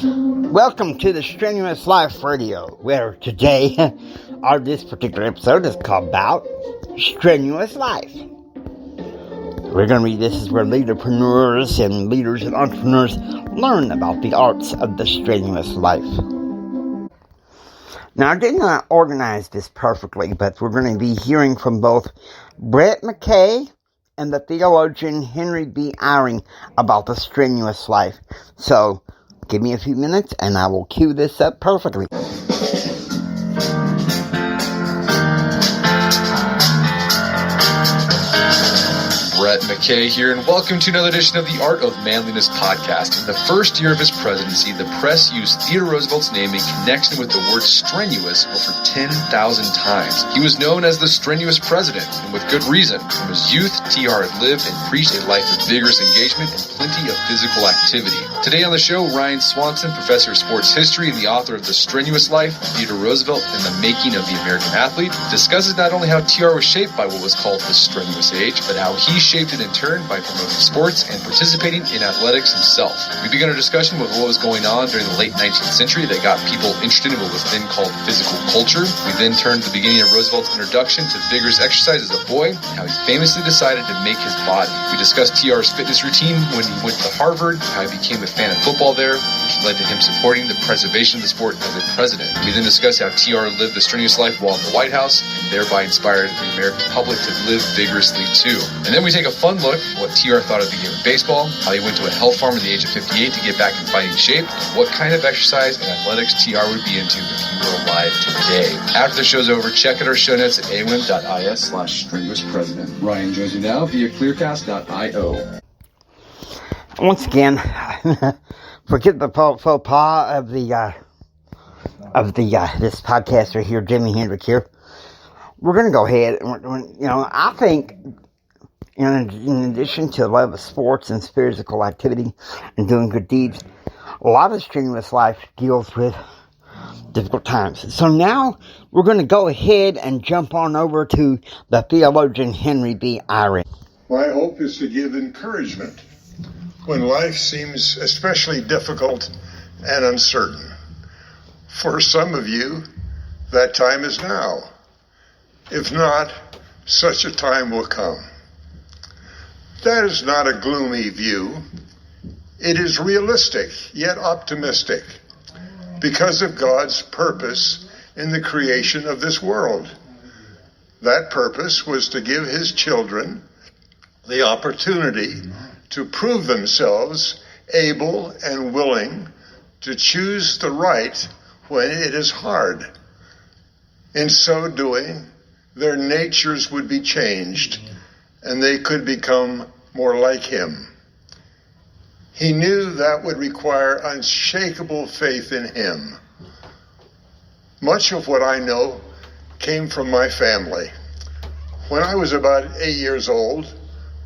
Welcome to the Strenuous Life Radio, where today, or this particular episode is called about Strenuous Life. We're going to read this is where leaderpreneurs and leaders and entrepreneurs learn about the arts of the strenuous life. Now, I did not organize this perfectly, but we're going to be hearing from both Brett McKay and the theologian Henry B Eyring about the strenuous life. So, give me a few minutes and I will cue this up perfectly. Brett McKay here, and welcome to another edition of the Art of Manliness podcast. In the first year of his presidency, the press used Theodore Roosevelt's name in connection with the word strenuous over 10,000 times. He was known as the strenuous president, and with good reason. From his youth, TR had lived and preached a life of vigorous engagement and plenty of physical activity. Today on the show, Ryan Swanson, professor of sports history and the author of The Strenuous Life, Theodore Roosevelt and the Making of the American Athlete, discusses not only how TR was shaped by what was called the strenuous age, but how he shaped it in turn by promoting sports and participating in athletics himself. We begin our discussion with what was going on during the late 19th century that got people interested in what was then called physical culture. We then turn to the beginning of Roosevelt's introduction to vigorous exercise as a boy, how he famously decided to make his body. We discuss TR's fitness routine when he went to Harvard, how he became a fan of football there, which led to him supporting the preservation of the sport as a president. We then discuss how TR lived the strenuous life while in the White House, and thereby inspired the American public to live vigorously too. And then we take a fun look at what TR thought of the game of baseball, how he went to a health farm at the age of 58 to get back in fighting shape, and what kind of exercise and athletics TR would be into if he were alive today. After the show's over, check out our show notes at awim.is/strenuouspresident. Ryan joins you now via clearcast.io. Once again, forget the faux pas of this podcaster here, Jimi Hendrix here. We're going to go ahead and, I think, in addition to a love of sports and physical activity and doing good deeds, a lot of strenuous life deals with difficult times. So now we're going to go ahead and jump on over to the theologian Henry B Eyring. My hope is to give encouragement when life seems especially difficult and uncertain. For some of you, that time is now. If not, such a time will come. That is not a gloomy view. It is realistic, yet optimistic, because of God's purpose in the creation of this world. That purpose was to give his children the opportunity to prove themselves able and willing to choose the right when it is hard. In so doing, their natures would be changed, and they could become more like him. He knew that would require unshakable faith in him. Much of what I know came from my family. When I was about 8 years old,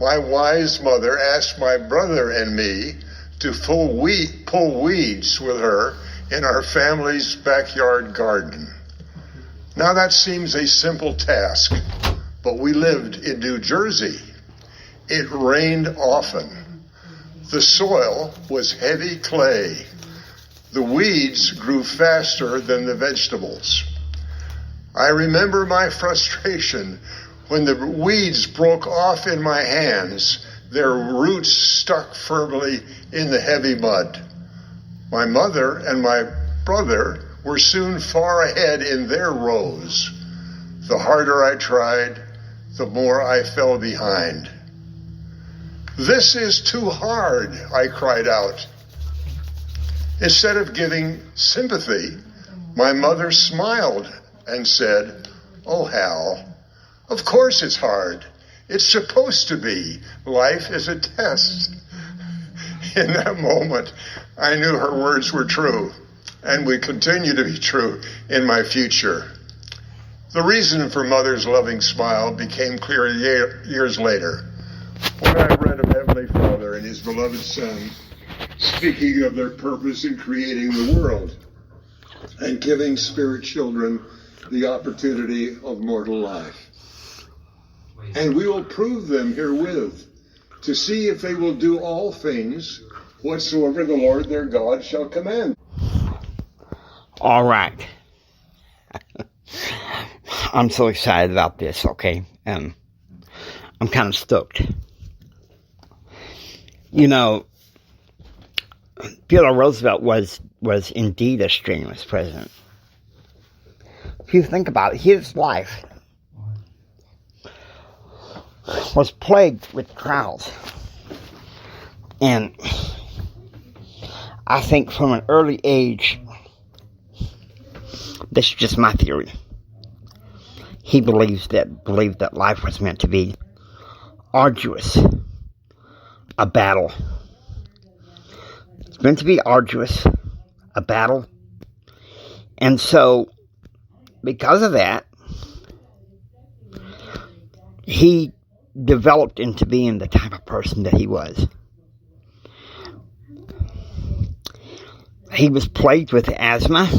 my wise mother asked my brother and me to pull weeds with her in our family's backyard garden. Now that seems a simple task, but we lived in New Jersey. It rained often. The soil was heavy clay. The weeds grew faster than the vegetables. I remember my frustration when the weeds broke off in my hands, their roots stuck firmly in the heavy mud. My mother and my brother were soon far ahead in their rows. The harder I tried, the more I fell behind. "This is too hard," I cried out. Instead of giving sympathy, my mother smiled and said, "Oh, Hal, of course it's hard. It's supposed to be. Life is a test." In that moment, I knew her words were true and would continue to be true in my future. The reason for Mother's loving smile became clear years later, when I read of Heavenly Father and his beloved Son speaking of their purpose in creating the world and giving spirit children the opportunity of mortal life. And we will prove them herewith, to see if they will do all things whatsoever the Lord their God shall command. All right. I'm so excited about this, okay? I'm kind of stoked. You know, Theodore Roosevelt was indeed a strenuous president. If you think about it, his life was plagued with trials. And I think from an early age, this is just my theory, he believed that life was meant to be arduous, a battle. It's meant to be arduous, a battle. And so, because of that, he developed into being the type of person that he was. He was plagued with asthma,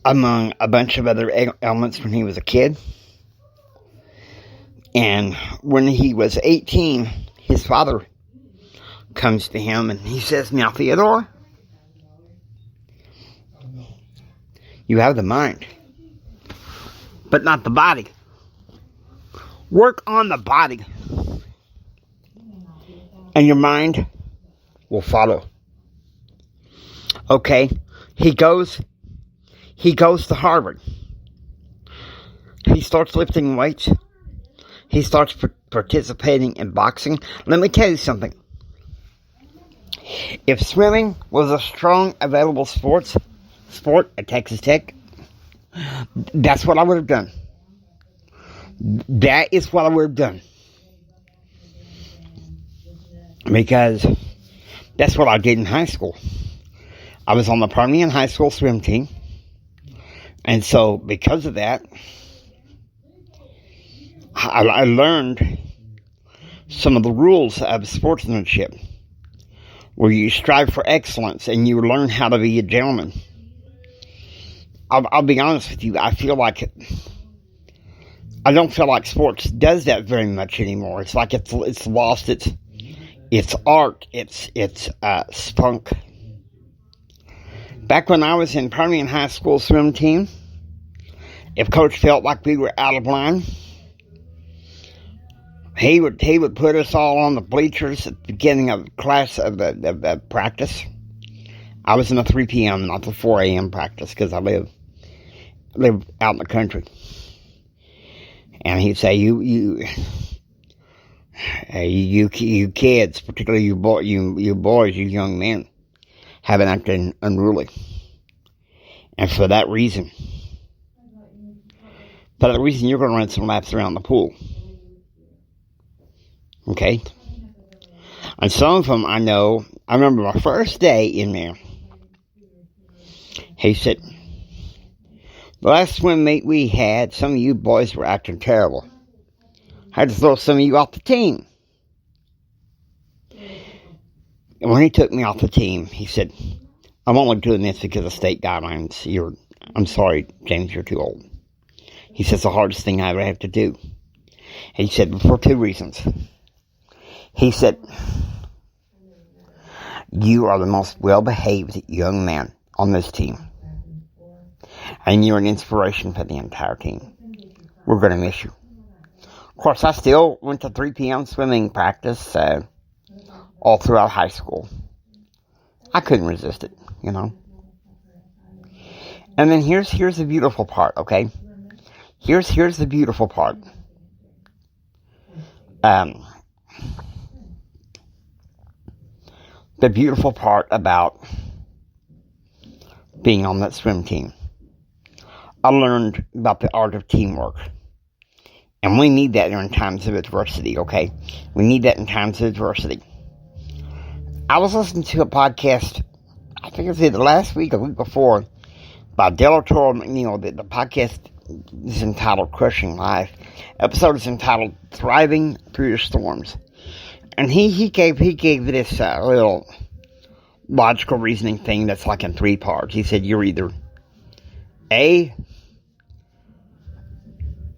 among a bunch of other ailments when he was a kid. And when he was 18, his father comes to him and he says, "Now, Theodore, you have the mind, but not the body. Work on the body, and your mind will follow." Okay, he goes to Harvard. He starts lifting weights. He starts participating in boxing. Let me tell you something. If swimming was a strong available sport at Texas Tech, that's what I would have done. That is what I would have done. Because that's what I did in high school. I was on the Permian High School swim team. And so, because of that, I learned some of the rules of sportsmanship, where you strive for excellence and you learn how to be a gentleman. I'll be honest with you, I don't feel like sports does that very much anymore. It's like it's lost its art, its spunk. Back when I was in Permian High School swim team, if Coach felt like we were out of line, he would put us all on the bleachers at the beginning of class of the practice. I was in the 3 p.m., not the 4 a.m. practice, because I live out in the country. And he'd say, you kids, particularly you boys, you young men, have been acting unruly. And for that reason, you're going to run some laps around the pool. Okay? And some of them I remember my first day in there. He said, "The last swim meet we had, some of you boys were acting terrible. I had to throw some of you off the team." And when he took me off the team, he said, "I'm only doing this because of state guidelines. I'm sorry, James, you're too old." He says, "The hardest thing I ever have to do." And he said, for 2 reasons. He said, "You are the most well-behaved young man on this team. And you're an inspiration for the entire team. We're going to miss you." Of course, I still went to 3 p.m. swimming practice all throughout high school. I couldn't resist it, you know. And then here's the beautiful part, okay? Here's the beautiful part. The beautiful part about being on that swim team. I learned about the art of teamwork. And we need that in times of adversity, okay? We need that in times of adversity. I was listening to a podcast, I think it was either last week or the week before, by Delatoro McNeil. The podcast is entitled Crushing Life. Episode is entitled Thriving Through the Storms. And he gave this little logical reasoning thing that's like in 3 parts. He said you're either A,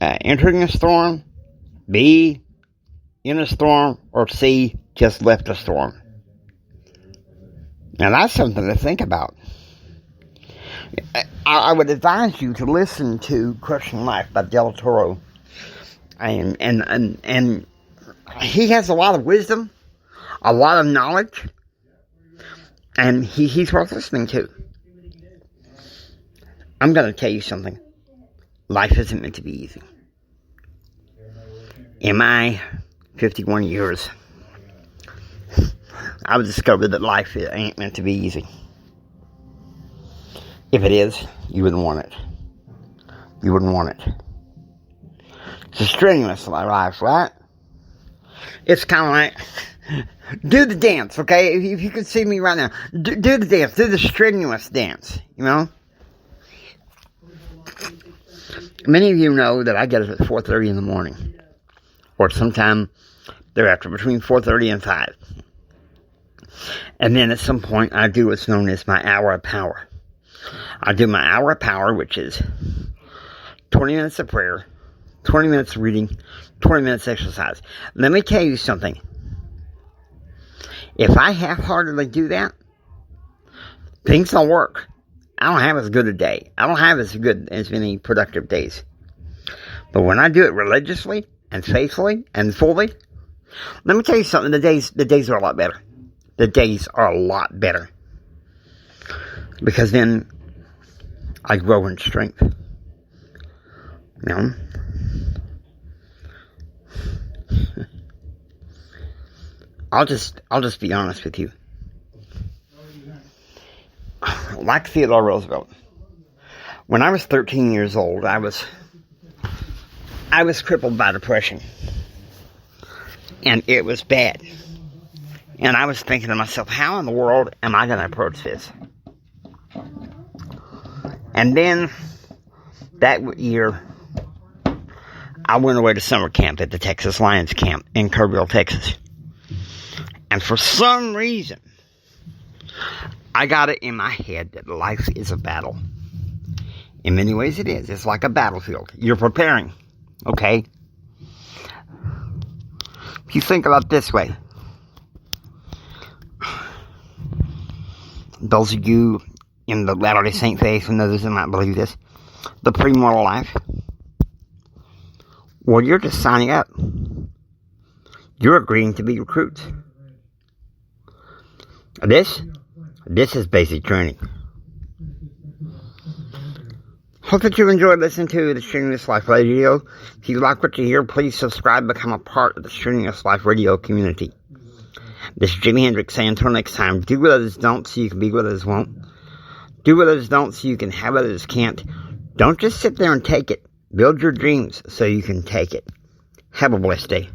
entering a storm, B, in a storm, or C, just left a storm. Now that's something to think about. I would advise you to listen to Crushing Life by Del Toro. And he has a lot of wisdom, a lot of knowledge, and he's worth listening to. I'm going to tell you something. Life isn't meant to be easy. In my 51 years, I've discovered that life ain't meant to be easy. If it is, you wouldn't want it. You wouldn't want it. It's a strenuous life, right? It's kind of like, do the dance, okay? If you can see me right now, do the dance. Do the strenuous dance, you know? Many of you know that I get up at 4:30 in the morning. Or sometime thereafter, between 4:30 and 5. And then at some point, I do what's known as my hour of power. I do my hour of power, which is 20 minutes of prayer, 20 minutes of reading, 20 minutes exercise. Let me tell you something. If I half-heartedly do that, things don't work. I don't have as good a day. I don't have as many productive days. But when I do it religiously and faithfully and fully, let me tell you something. The days are a lot better. The days are a lot better. Because then I grow in strength. You know? I'll just be honest with you. Like Theodore Roosevelt, when I was 13 years old, I was crippled by depression. And it was bad. And I was thinking to myself, how in the world am I going to approach this? And then, that year, I went away to summer camp at the Texas Lions Camp in Kerrville, Texas. And for some reason, I got it in my head that life is a battle. In many ways it is. It's like a battlefield. You're preparing. Okay? If you think about it this way. Those of you in the Latter-day Saint faith and others that might believe this. The premortal life. Well, you're just signing up. You're agreeing to be recruits. This is basic training. Hope that you enjoyed listening to the Strenuous Life Radio. If you like what you hear, please subscribe, become a part of the Strenuous Life Radio community. This is Jimi Hendrix saying until next time, do what others don't so you can be what others won't. Do what others don't so you can have what others can't. Don't just sit there and take it. Build your dreams so you can take it. Have a blessed day.